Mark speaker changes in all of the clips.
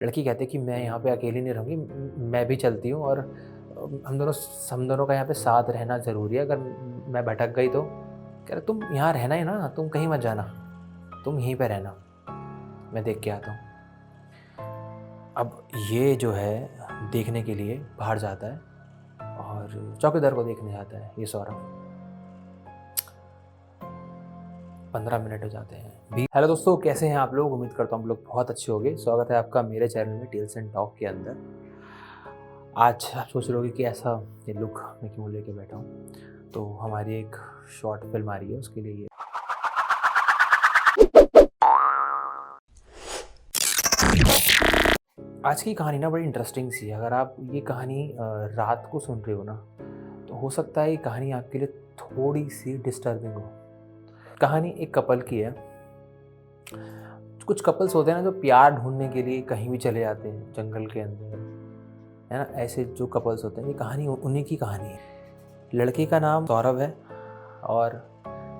Speaker 1: लड़की कहती है कि मैं यहाँ पे अकेली नहीं रहूँगी, मैं भी चलती हूँ और हम दोनों का यहाँ पे साथ रहना ज़रूरी है, अगर मैं भटक गई तो? कह रहा तुम यहाँ रहना ही ना, तुम कहीं मत जाना, तुम यहीं पे रहना, मैं देख के आता हूँ। अब ये जो है देखने के लिए बाहर जाता है और चौकीदार को देखने जाता है ये सौरभ। 15 मिनट हो जाते हैं। हेलो दोस्तों, कैसे हैं आप लोग? उम्मीद करता हूँ आप लोग बहुत अच्छे होंगे। स्वागत है आपका मेरे चैनल में टेल्स एंड टॉक के अंदर। आज आप सोच रहे होगे कि ऐसा ये लुक मैं क्यों लेके बैठा हूँ, तो हमारी एक शॉर्ट फिल्म आ रही है, उसके लिए ये आज की कहानी ना बड़ी इंटरेस्टिंग सी है। अगर आप ये कहानी रात को सुन रहे हो ना, तो हो सकता है ये कहानी आपके लिए थोड़ी सी डिस्टर्बिंग हो। कहानी एक कपल की है। कुछ कपल्स होते हैं ना जो प्यार ढूंढने के लिए कहीं भी चले जाते हैं जंगल के अंदर, है ना। ऐसे जो कपल्स होते हैं, ये कहानी उन्हीं की कहानी है। लड़के का नाम सौरभ है और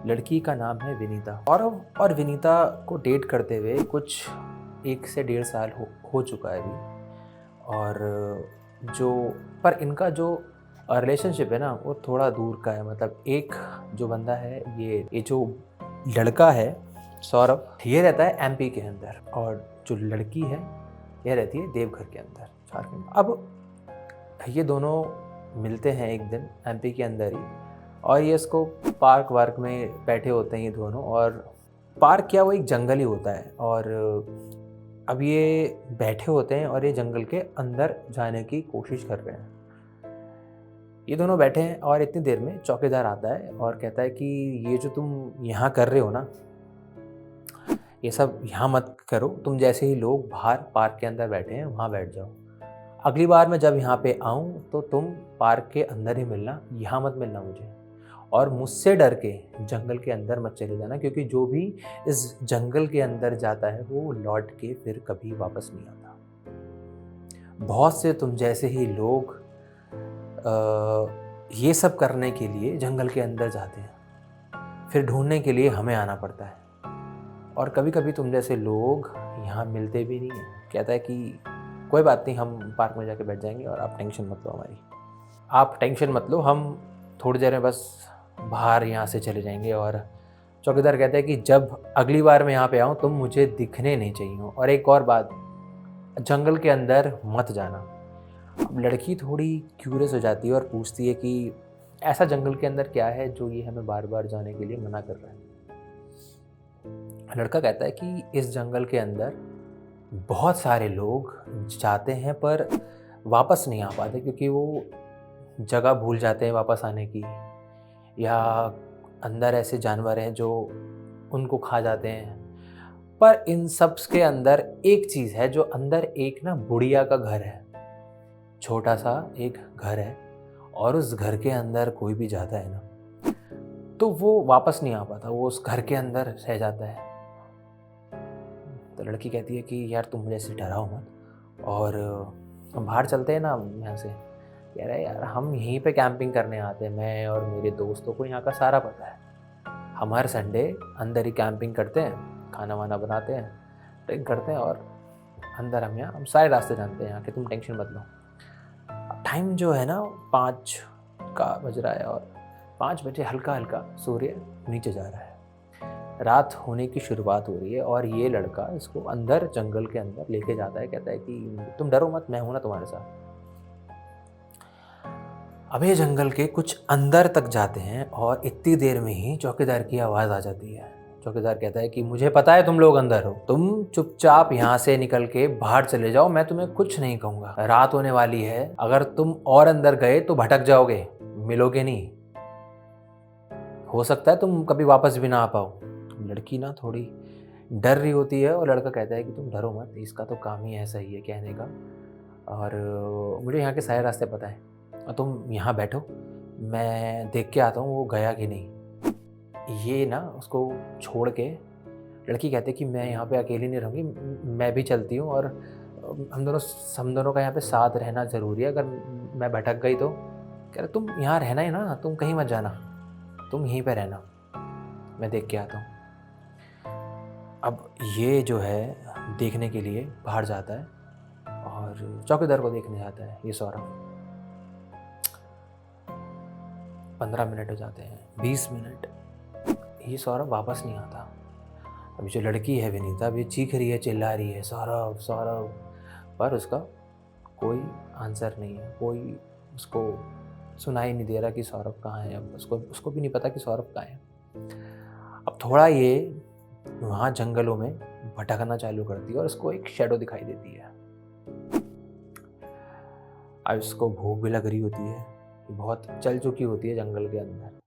Speaker 1: लड़की का नाम है विनीता। सौरभ और विनीता को डेट करते हुए कुछ 1 से 1.5 साल हो चुका है अभी। और जो पर इनका जो रिलेशनशिप है ना, वो थोड़ा दूर का है। मतलब एक जो बंदा है, ये जो लड़का है सौरभ, ये रहता है एमपी के अंदर, और जो लड़की है यह रहती है देवघर के अंदर, झारखंड। अब ये दोनों मिलते हैं एक दिन एमपी के अंदर ही, और ये इसको पार्क वार्क में बैठे होते हैं ये दोनों। और पार्क क्या, वो एक जंगल ही होता है। और अब ये बैठे होते हैं और ये जंगल के अंदर जाने की कोशिश कर रहे हैं। ये दोनों बैठे हैं और इतनी देर में चौकीदार आता है और कहता है कि ये जो तुम यहाँ कर रहे हो ना, ये सब यहाँ मत करो। तुम जैसे ही लोग बाहर पार्क के अंदर बैठे हैं वहाँ बैठ जाओ। अगली बार मैं जब यहाँ पे आऊँ तो तुम पार्क के अंदर ही मिलना, यहाँ मत मिलना मुझे। और मुझसे डर के जंगल के अंदर मत चले जाना, क्योंकि जो भी इस जंगल के अंदर जाता है वो लौट के फिर कभी वापस नहीं आता। बहुत से तुम जैसे ही लोग ये सब करने के लिए जंगल के अंदर जाते हैं, फिर ढूंढने के लिए हमें आना पड़ता है। और कभी कभी तुम जैसे लोग यहाँ मिलते भी नहीं हैं। कहता है कि कोई बात नहीं, हम पार्क में जाके बैठ जाएंगे और आप टेंशन मत लो हमारी, आप टेंशन मत लो, हम थोड़ी देर में बस बाहर यहाँ से चले जाएंगे। और चौकीदार कहता है कि जब अगली बार मैं यहाँ पे आऊँ तुम मुझे दिखने नहीं चाहिए हो, और एक और बात, जंगल के अंदर मत जाना। अब लड़की थोड़ी क्यूरियस हो जाती है और पूछती है कि ऐसा जंगल के अंदर क्या है जो ये हमें बार बार जाने के लिए मना कर रहा है। लड़का कहता है कि इस जंगल के अंदर बहुत सारे लोग जाते हैं पर वापस नहीं आ पाते, क्योंकि वो जगह भूल जाते हैं वापस आने की, या अंदर ऐसे जानवर हैं जो उनको खा जाते हैं। पर इन सब के अंदर एक चीज़ है, जो अंदर एक ना बुढ़िया का घर है, छोटा सा एक घर है, और उस घर के अंदर कोई भी जाता है ना तो वो वापस नहीं आ पाता, वो उस घर के अंदर रह जाता है। तो लड़की कहती है कि यार तुम मुझे ऐसे डराओ मत, और हम बाहर चलते हैं ना यहाँ से। कह रहा है यार हम यहीं पे कैंपिंग करने आते हैं, मैं और मेरे दोस्तों को यहाँ का सारा पता है। हम हर संडे अंदर ही कैंपिंग करते हैं, खाना वाना बनाते हैं, ड्रिंक करते हैं, और अंदर हम सारे रास्ते जानते हैं यहाँ के, तुम टेंशन मत लो। टाइम जो है ना 5 का बज रहा है, और 5 बजे हल्का हल्का सूर्य नीचे जा रहा है, रात होने की शुरुआत हो रही है। और ये लड़का इसको अंदर जंगल के अंदर लेके जाता है, कहता है कि तुम डरो मत, मैं हूं ना तुम्हारे साथ। अब ये जंगल के कुछ अंदर तक जाते हैं और इतनी देर में ही चौकीदार की आवाज़ आ जाती है। चौकीदार कहता है कि मुझे पता है तुम लोग अंदर हो, तुम चुपचाप यहाँ से निकल के बाहर चले जाओ, मैं तुम्हें कुछ नहीं कहूँगा। रात होने वाली है, अगर तुम और अंदर गए तो भटक जाओगे, मिलोगे नहीं, हो सकता है तुम कभी वापस भी ना आ पाओ। लड़की ना थोड़ी डर रही होती है, और लड़का कहता है कि तुम डरो मत, इसका तो काम ही ऐसा ही है कहने का, और मुझे यहाँ के सारे रास्ते पता है, और तुम यहाँ बैठो, मैं देख के आता हूँ वो गया कि नहीं। ये ना उसको छोड़ के लड़की कहती है कि मैं यहाँ पे अकेली नहीं रहूँगी, मैं भी चलती हूँ, और हम दोनों का यहाँ पे साथ रहना ज़रूरी है, अगर मैं भटक गई तो? कह रहा तुम यहाँ रहना ही ना, तुम कहीं मत जाना, तुम यहीं पे रहना, मैं देख के आता हूँ। अब ये जो है देखने के लिए बाहर जाता है और चौकीदार को देखने जाता है ये सौरभ। 15 मिनट हो जाते हैं, 20 मिनट, ये सौरभ वापस नहीं आता। अभी जो लड़की है विनीता, अभी चीख रही है, चिल्ला रही है, सौरभ सौरभ, पर उसका कोई आंसर नहीं है, कोई उसको सुनाई नहीं दे रहा कि सौरभ कहाँ है। अब उसको भी नहीं पता कि सौरभ कहाँ है। अब थोड़ा ये वहाँ जंगलों में भटकना चालू करती है और उसको एक शैडो दिखाई देती है। अब इसको भूख भी लग रही होती है, बहुत चल चुकी होती है जंगल के अंदर।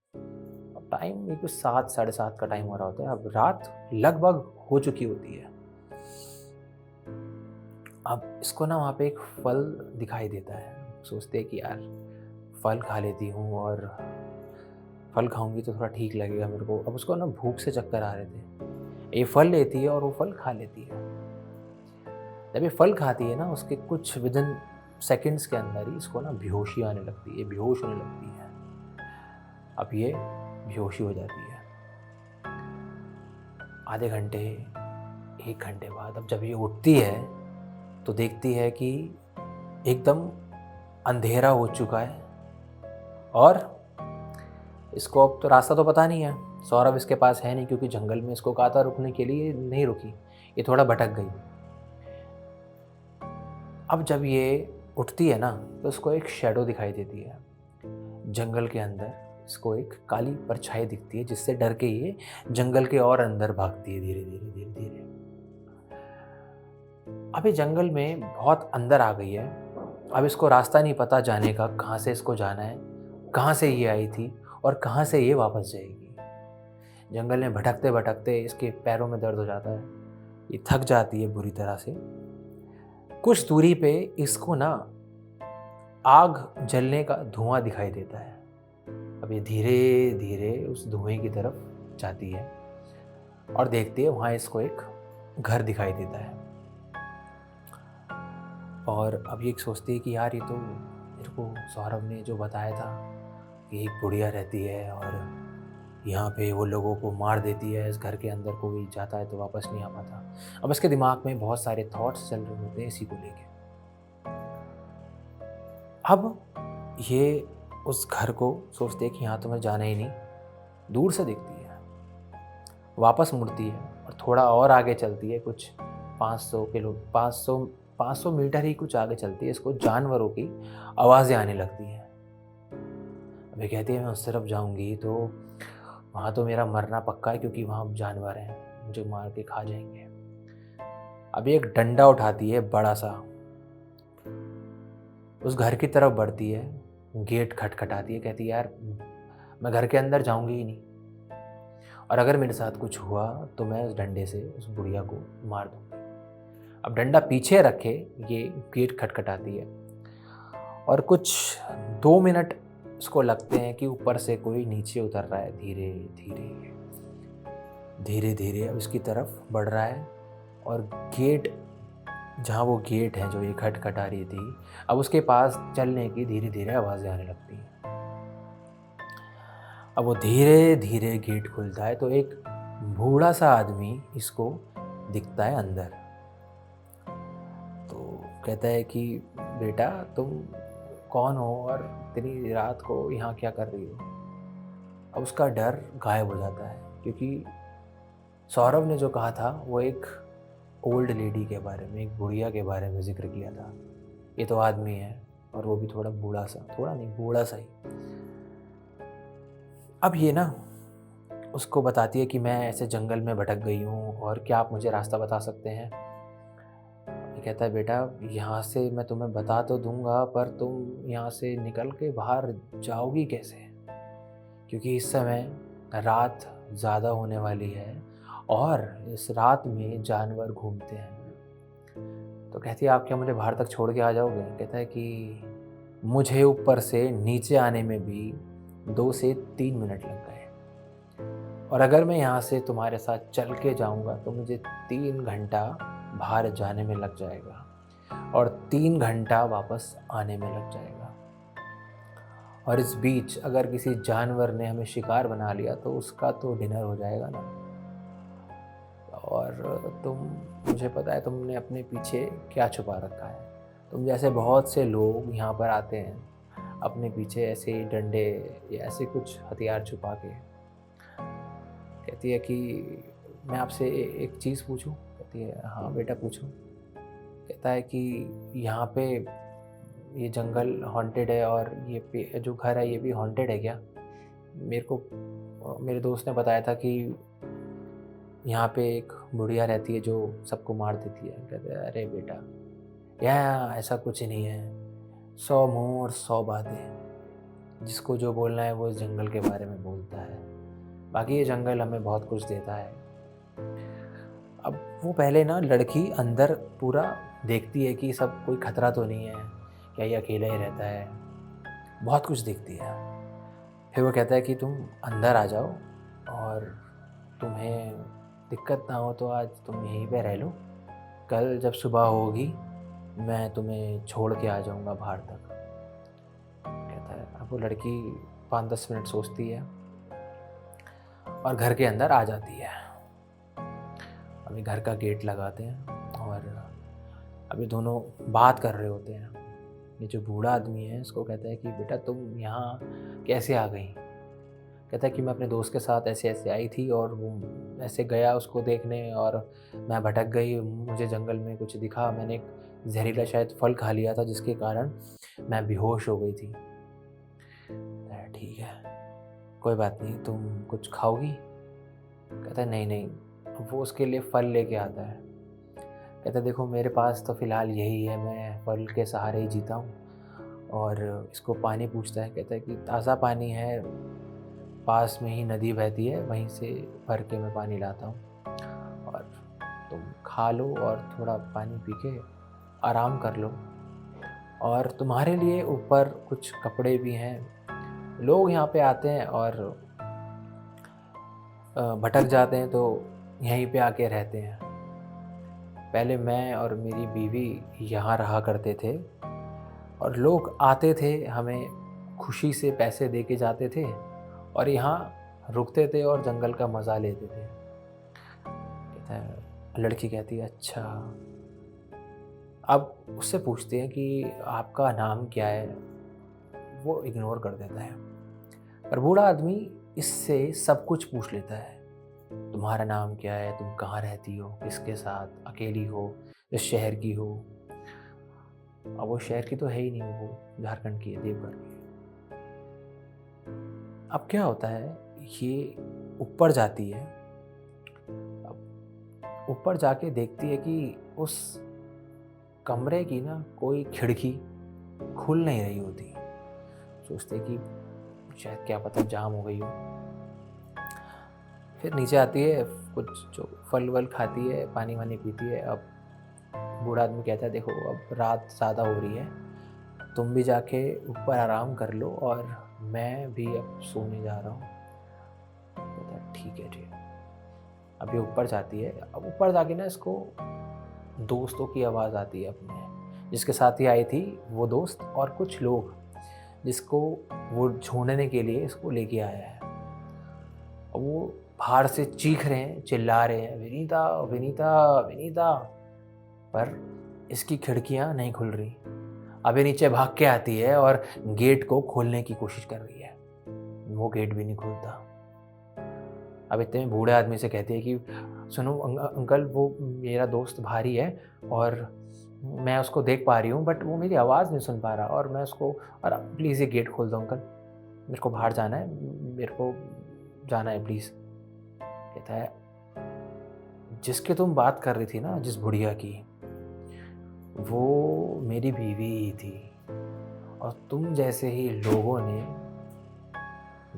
Speaker 1: अब टाइम ये कुछ 7 साढ़े 7 का टाइम हो रहा होता है। अब रात लगभग हो चुकी होती है। अब इसको ना वहाँ पे एक फल दिखाई देता है। सोचते हैं कि यार फल खा लेती हूँ, और फल खाऊंगी तो थोड़ा ठीक लगेगा मेरे को। अब उसको ना भूख से चक्कर आ रहे थे। ये फल लेती है और वो फल खा लेती है। जब ये फल खाती है ना, उसके कुछ विदिन सेकंड्स के अंदर ही इसको ना बेहोशी आने लगती है, बेहोश होने लगती है। अब ये बेहोशी हो जाती है। आधे घंटे 1 घंटे बाद अब जब ये उठती है तो देखती है कि एकदम अंधेरा हो चुका है, और इसको अब तो रास्ता तो पता नहीं है। सौरभ इसके पास है नहीं, क्योंकि जंगल में इसको कहा था रुकने के लिए, नहीं रुकी, ये थोड़ा भटक गई। अब जब ये उठती है ना तो उसको एक शैडो दिखाई देती है जंगल के अंदर। इसको एक काली परछाई दिखती है, जिससे डर के ये जंगल के और अंदर भागती है धीरे धीरे धीरे धीरे। अब ये जंगल में बहुत अंदर आ गई है। अब इसको रास्ता नहीं पता जाने का, कहाँ से इसको जाना है, कहाँ से ये आई थी और कहाँ से ये वापस जाएगी। जंगल में भटकते भटकते इसके पैरों में दर्द हो जाता है, ये थक जाती है बुरी तरह से। कुछ दूरी पे इसको ना आग जलने का धुआं दिखाई देता है। अब ये धीरे धीरे उस धुएं की तरफ जाती है और देखती है वहाँ इसको एक घर दिखाई देता है। और अब ये सोचती है कि यार ये तो मेरे को सौरभ ने जो बताया था कि एक बुढ़िया रहती है और यहाँ पे वो लोगों को मार देती है, इस घर के अंदर कोई जाता है तो वापस नहीं आ पाता। अब इसके दिमाग में बहुत सारे थॉट्स चल रहे होते हैं इसी को लेके। अब ये उस घर को सोचते हैं कि यहाँ तो मैं जाना ही नहीं, दूर से देखती है, वापस मुड़ती है और थोड़ा और आगे चलती है, कुछ 500 मीटर ही कुछ आगे चलती है। इसको जानवरों की आवाज़ें आने लगती हैं। अभी कहती है मैं उस तरफ जाऊंगी तो वहाँ तो मेरा मरना पक्का है, क्योंकि वहाँ जानवर हैं, मुझे मार के खा जाएंगे। अभी एक डंडा उठाती है बड़ा सा, उस घर की तरफ बढ़ती है, गेट खटखटाती है, कहती है यार मैं घर के अंदर जाऊंगी ही नहीं, और अगर मेरे साथ कुछ हुआ तो मैं उस डंडे से उस बुढ़िया को मार दूंगी। अब डंडा पीछे रखे ये गेट खटखटाती है, और कुछ 2 मिनट उसको लगते हैं कि ऊपर से कोई नीचे उतर रहा है, धीरे धीरे धीरे धीरे अब इसकी तरफ बढ़ रहा है। और गेट, जहाँ वो गेट है जो ये खटखटा रही थी, अब उसके पास चलने की धीरे धीरे आवाज़ें आने लगती हैं। अब वो धीरे धीरे गेट खुलता है तो एक बूढ़ा सा आदमी इसको दिखता है अंदर। तो कहता है कि बेटा तुम कौन हो और इतनी रात को यहाँ क्या कर रही हो। अब उसका डर गायब हो जाता है, क्योंकि सौरभ ने जो कहा था वो एक ओल्ड लेडी के बारे में, एक बुढ़िया के बारे में जिक्र किया था। ये तो आदमी है और वो भी थोड़ा बूढ़ा सा, थोड़ा नहीं बूढ़ा सा ही। अब ये ना उसको बताती है कि मैं ऐसे जंगल में भटक गई हूँ और क्या आप मुझे रास्ता बता सकते हैं। ये कहता है बेटा यहाँ से मैं तुम्हें बता तो दूंगा, पर तुम यहाँ से निकल के बाहर जाओगी कैसे, क्योंकि इस समय रात ज़्यादा होने वाली है और इस रात में जानवर घूमते हैं। तो कहती है आप क्या मुझे बाहर तक छोड़ के आ जाओगे। कहता है कि मुझे ऊपर से नीचे आने में भी 2 से 3 मिनट लग गए, और अगर मैं यहाँ से तुम्हारे साथ चल के जाऊँगा तो मुझे 3 घंटा बाहर जाने में लग जाएगा और 3 घंटा वापस आने में लग जाएगा। और इस बीच अगर किसी जानवर ने हमें शिकार बना लिया तो उसका तो डिनर हो जाएगा ना। और मुझे पता है तुमने अपने पीछे क्या छुपा रखा है, तुम जैसे बहुत से लोग यहाँ पर आते हैं अपने पीछे ऐसे डंडे या ऐसे कुछ हथियार छुपा के। कहती है कि मैं आपसे एक चीज़ पूछूं? कहती है हाँ बेटा पूछो। कहता है कि यहाँ पे ये जंगल हॉन्टेड है और ये जो घर है ये भी हॉन्टेड है क्या? मेरे को मेरे दोस्त ने बताया था कि यहाँ पे एक बुढ़िया रहती है जो सबको मार देती है। कहते हैं अरे बेटा यहाँ ऐसा कुछ नहीं है, 100 मुँह और 100 बातें। जिसको जो बोलना है वो इस जंगल के बारे में बोलता है, बाकी ये जंगल हमें बहुत कुछ देता है। अब वो पहले ना लड़की अंदर पूरा देखती है कि सब कोई खतरा तो नहीं है, क्या ये अकेला ही रहता है, बहुत कुछ देखती है। फिर वो कहता है कि तुम अंदर आ जाओ और तुम्हें दिक्कत ना हो तो आज तुम यहीं पे रह लो, कल जब सुबह होगी मैं तुम्हें छोड़ के आ जाऊंगा बाहर तक। कहता है अब वो लड़की 5-10 मिनट सोचती है और घर के अंदर आ जाती है। अभी घर का गेट लगाते हैं और अभी दोनों बात कर रहे होते हैं। ये जो बूढ़ा आदमी है इसको कहता है कि बेटा तुम यहाँ कैसे आ गई? कहता है कि मैं अपने दोस्त के साथ ऐसे ऐसे आई थी और वो ऐसे गया उसको देखने और मैं भटक गई, मुझे जंगल में कुछ दिखा, मैंने एक जहरीला शायद फल खा लिया था जिसके कारण मैं बेहोश हो गई थी। ठीक है कोई बात नहीं, तुम कुछ खाओगी? कहता है नहीं नहीं। वो उसके लिए फल लेके आता है। कहता है देखो मेरे पास तो फ़िलहाल यही है, मैं फल के सहारे ही जीता हूँ। और इसको पानी पूछता है। कहता है कि ताज़ा पानी है, पास में ही नदी बहती है, वहीं से भर के मैं पानी लाता हूँ और तुम खा लो और थोड़ा पानी पी के आराम कर लो। और तुम्हारे लिए ऊपर कुछ कपड़े भी हैं। लोग यहाँ पे आते हैं और भटक जाते हैं तो यहीं पे आके रहते हैं। पहले मैं और मेरी बीवी यहाँ रहा करते थे और लोग आते थे, हमें खुशी से पैसे दे के जाते थे और यहाँ रुकते थे और जंगल का मज़ा लेते थे। कहता है लड़की कहती है अच्छा। अब उससे पूछते हैं कि आपका नाम क्या है? वो इग्नोर कर देता है। पर बूढ़ा आदमी इससे सब कुछ पूछ लेता है। तुम्हारा नाम क्या है, तुम कहाँ रहती हो, किसके साथ, अकेली हो, इस शहर की हो? अब वो शहर की तो है ही नहीं, वो झारखंड की है, देवघर की। अब क्या होता है, ये ऊपर जाती है। अब ऊपर जाके देखती है कि उस कमरे की ना कोई खिड़की खुल नहीं रही होती। सोचते कि शायद क्या पता जाम हो गई हो। फिर नीचे आती है, कुछ जो फल वल खाती है, पानी वानी पीती है। अब बूढ़ा आदमी कहता है देखो अब रात ज़्यादा हो रही है, तुम भी जाके ऊपर आराम कर लो और मैं भी अब सोने जा रहा हूँ। कहता है ठीक है ठीक है। अब ये ऊपर जाती है। अब ऊपर जाके ना इसको दोस्तों की आवाज़ आती है अपने, जिसके साथ ही आई थी वो दोस्त और कुछ लोग जिसको वो ढूंढने के लिए इसको लेके आया है। अब वो बाहर से चीख रहे हैं, चिल्ला रहे हैं विनीता विनीता विनीता, पर इसकी खिड़कियां नहीं खुल रही। अब ये नीचे भाग के आती है और गेट को खोलने की कोशिश कर रही है, वो गेट भी नहीं खुलता। अब इतने में बूढ़े आदमी से कहती है कि सुनो अंकल वो मेरा दोस्त भारी है और मैं उसको देख पा रही हूँ बट वो मेरी आवाज़ नहीं सुन पा रहा और मैं उसको, और प्लीज़ ये गेट खोल दो अंकल, मेरे को बाहर जाना है, मेरे को जाना है प्लीज़। कहता है जिसकी तुम बात कर रही थी ना, जिस बुढ़िया की, वो मेरी बीवी ही थी और तुम जैसे ही लोगों ने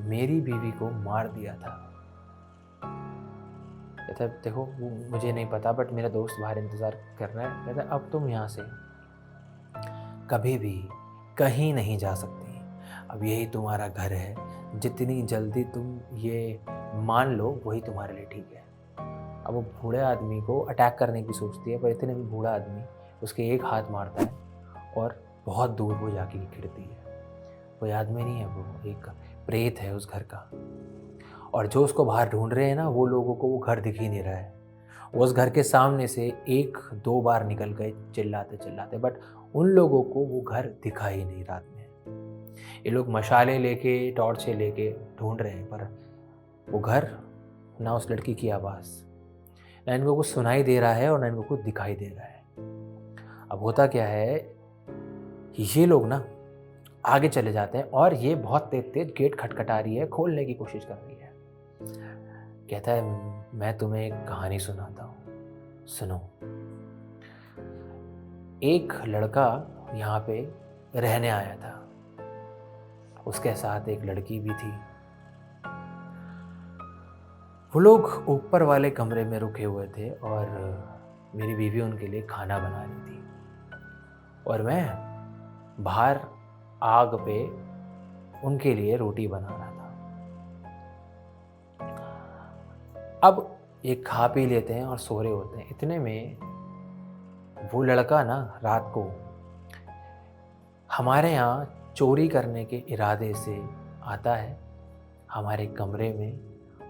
Speaker 1: मेरी बीवी को मार दिया था। कहता है देखो वो मुझे नहीं पता बट मेरा दोस्त बाहर इंतज़ार कर रहा है। कहता है अब तुम यहाँ से कभी भी कहीं नहीं जा सकती, अब यही तुम्हारा घर है, जितनी जल्दी तुम ये मान लो वही तुम्हारे लिए ठीक है। अब वो बूढ़े आदमी को अटैक करने की सोचती है, पर इतने में बूढ़ा आदमी उसके एक हाथ मारता है और बहुत दूर वो जाके गिरती है। कोई आदमी नहीं है, वो एक प्रेत है उस घर का। और जो उसको बाहर ढूंढ रहे हैं ना, वो लोगों को वो घर दिख ही नहीं रहा है। वो उस घर के सामने से 1-2 बार निकल गए चिल्लाते चिल्लाते, बट उन लोगों को वो घर दिखा ही नहीं रात में। ये लोग मशाले लेके, टॉर्चें लेके ढूँढ रहे हैं, पर वो घर, ना उस लड़की की आवाज़, ना इनको कुछ सुनाई दे रहा है और ना इनको कुछ दिखाई दे रहा है। अब होता क्या है, ये लोग ना आगे चले जाते हैं और ये बहुत तेज़-तेज़ गेट खटखटा रही है, खोलने की कोशिश कर रही है। कहता है, मैं तुम्हें एक कहानी सुनाता हूँ, सुनो। एक लड़का यहाँ पे रहने आया था, उसके साथ एक लड़की भी थी। वो लोग ऊपर वाले कमरे में रुके हुए थे और मेरी बीवी उनके लिए खाना बना रही थी और मैं बाहर आग पे उनके लिए रोटी बना रहा था। अब ये खा पी लेते हैं और सो रहे होते हैं। इतने में वो लड़का ना रात को हमारे यहाँ चोरी करने के इरादे से आता है हमारे कमरे में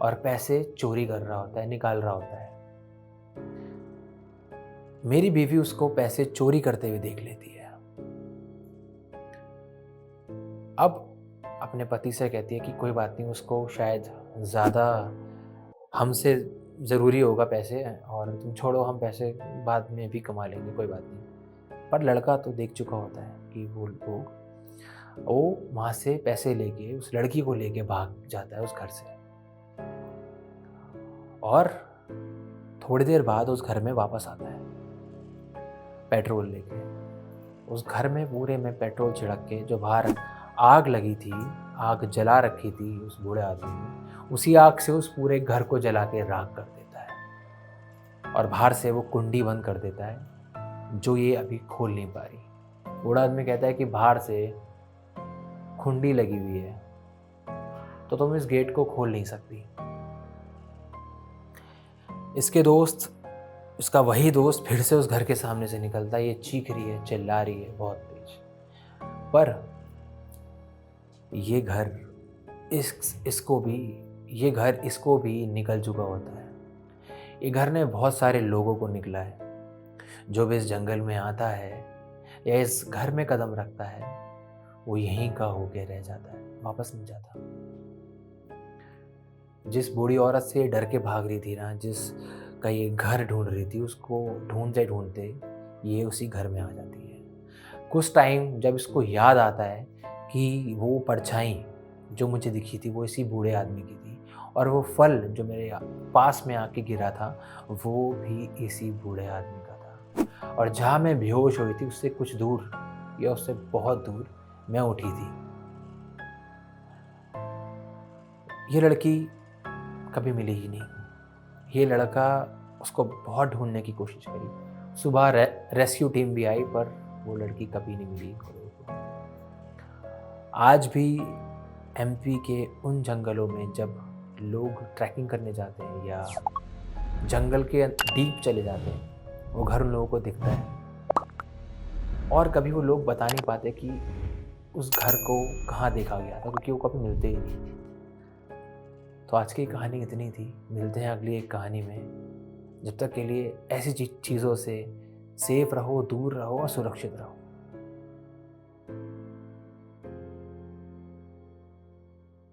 Speaker 1: और पैसे चोरी कर रहा होता है, निकाल रहा होता है। मेरी बीवी उसको पैसे चोरी करते हुए देख लेती है। अब अपने पति से कहती है कि कोई बात नहीं, उसको शायद ज़्यादा हमसे ज़रूरी होगा पैसे, और तुम छोड़ो, हम पैसे बाद में भी कमा लेंगे, कोई बात नहीं। पर लड़का तो देख चुका होता है कि वो वहाँ से पैसे लेके उस लड़की को लेके भाग जाता है उस घर से, और थोड़ी देर बाद उस घर में वापस आता है पेट्रोल लेके। उस घर में पूरे में पेट्रोल छिड़क के, जो बाहर आग लगी थी, आग जला रखी थी उस बूढ़े आदमी ने, उसी आग से उस पूरे घर को जला के राख कर देता है और बाहर से वो कुंडी बंद कर देता है जो ये अभी खोल नहीं पा रही। बूढ़ा आदमी कहता है कि बाहर से कुंडी लगी हुई है तो तुम इस गेट को खोल नहीं सकती। इसका वही दोस्त फिर से उस घर के सामने से निकलता है। ये चीख रही है, चिल्ला रही है बहुत तेज, पर ये घर इसको भी निकल चुका होता है। ये घर ने बहुत सारे लोगों को निकला है। जो भी इस जंगल में आता है या इस घर में कदम रखता है, वो यहीं का होके रह जाता है, वापस नहीं जाता। जिस बूढ़ी औरत से ये डर के भाग रही थी ना, जिसका ये घर ढूंढ रही थी, उसको ढूंढते ढूंढते ये उसी घर में आ जाती है। कुछ टाइम जब इसको याद आता है कि वो परछाई जो मुझे दिखी थी वो इसी बूढ़े आदमी की थी, और वो फल जो मेरे पास में आके गिरा था वो भी इसी बूढ़े आदमी का था, और जहाँ मैं बेहोश हुई थी उससे कुछ दूर या उससे बहुत दूर मैं उठी थी। ये लड़की कभी मिली ही नहीं। ये लड़का, उसको बहुत ढूंढने की कोशिश करी। सुबह रेस्क्यू टीम भी आई, पर वो लड़की कभी नहीं मिली। आज भी एमपी के उन जंगलों में जब लोग ट्रैकिंग करने जाते हैं या जंगल के डीप चले जाते हैं, वो घर उन लोगों को दिखता है, और कभी वो लोग बता नहीं पाते कि उस घर को कहाँ देखा गया था, क्योंकि वो कभी मिलते ही नहीं। तो आज की कहानी इतनी थी। मिलते हैं अगली एक कहानी में। जब तक के लिए ऐसी चीज़ों से सेफ रहो, दूर रहो और सुरक्षित रहो।